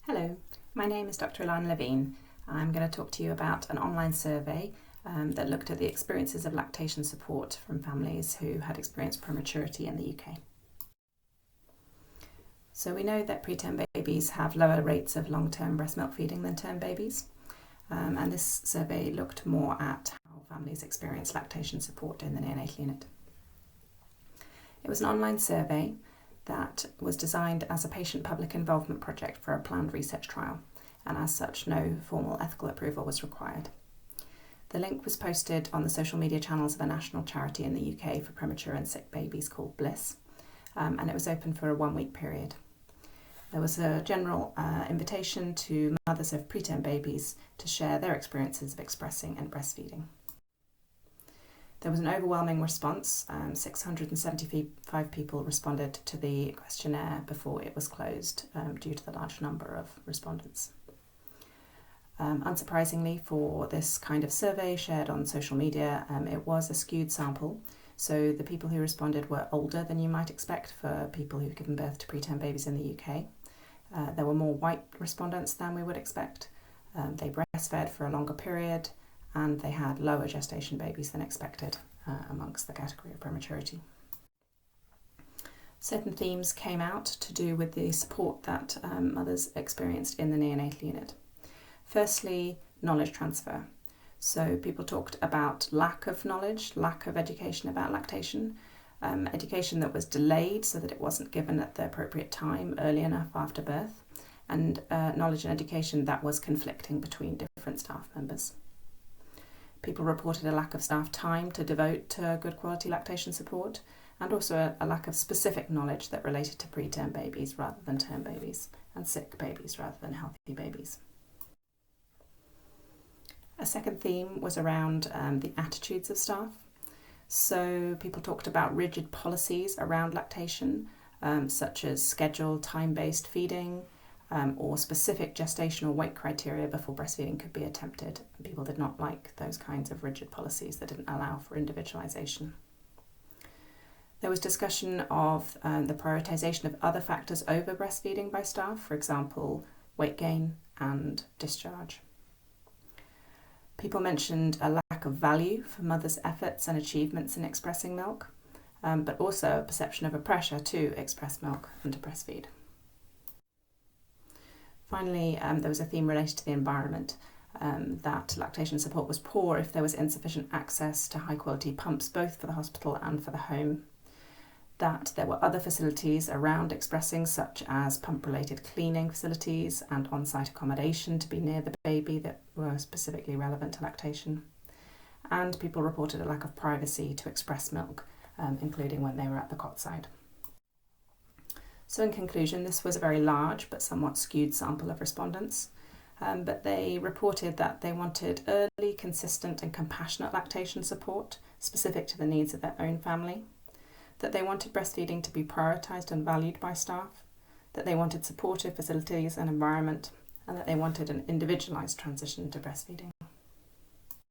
Hello, my name is Dr. Ilana Levene. I'm going to talk to you about an online survey that looked at the experiences of lactation support from families who had experienced prematurity in the UK. So we know that preterm babies have lower rates of long-term breast milk feeding than term babies, and this survey looked more at how families experience lactation support in the neonatal unit. It was an online survey that was designed as a patient public involvement project for a planned research trial, and as such no formal ethical approval was required. The link was posted on the social media channels of a national charity in the UK for premature and sick babies called Bliss, and it was open for a 1-week period. There was a general invitation to mothers of preterm babies to share their experiences of expressing and breastfeeding. There was an overwhelming response. 675 people responded to the questionnaire before it was closed due to the large number of respondents. Unsurprisingly, for this kind of survey shared on social media, it was a skewed sample. So the people who responded were older than you might expect for people who've given birth to preterm babies in the UK. There were more white respondents than we would expect. They breastfed for a longer period, and they had lower gestation babies than expected amongst the category of prematurity. Certain themes came out to do with the support that mothers experienced in the neonatal unit. Firstly, knowledge transfer. So people talked about lack of knowledge, lack of education about lactation, education that was delayed so that it wasn't given at the appropriate time early enough after birth, and knowledge and education that was conflicting between different staff members. People reported a lack of staff time to devote to good quality lactation support, and also a lack of specific knowledge that related to preterm babies rather than term babies, and sick babies rather than healthy babies. A second theme was around the attitudes of staff. So people talked about rigid policies around lactation, such as scheduled time-based feeding, or specific gestational weight criteria before breastfeeding could be attempted. People did not like those kinds of rigid policies that didn't allow for individualisation. There was discussion of the prioritisation of other factors over breastfeeding by staff, for example, weight gain and discharge. People mentioned a lack of value for mothers' efforts and achievements in expressing milk, but also a perception of a pressure to express milk and to breastfeed. Finally, there was a theme related to the environment, that lactation support was poor if there was insufficient access to high-quality pumps, both for the hospital and for the home, that there were other facilities around expressing, such as pump-related cleaning facilities and on-site accommodation to be near the baby that were specifically relevant to lactation, and people reported a lack of privacy to express milk, including when they were at the cot side. So in conclusion, this was a very large but somewhat skewed sample of respondents, but they reported that they wanted early, consistent and compassionate lactation support specific to the needs of their own family, that they wanted breastfeeding to be prioritised and valued by staff, that they wanted supportive facilities and environment, and that they wanted an individualised transition to breastfeeding.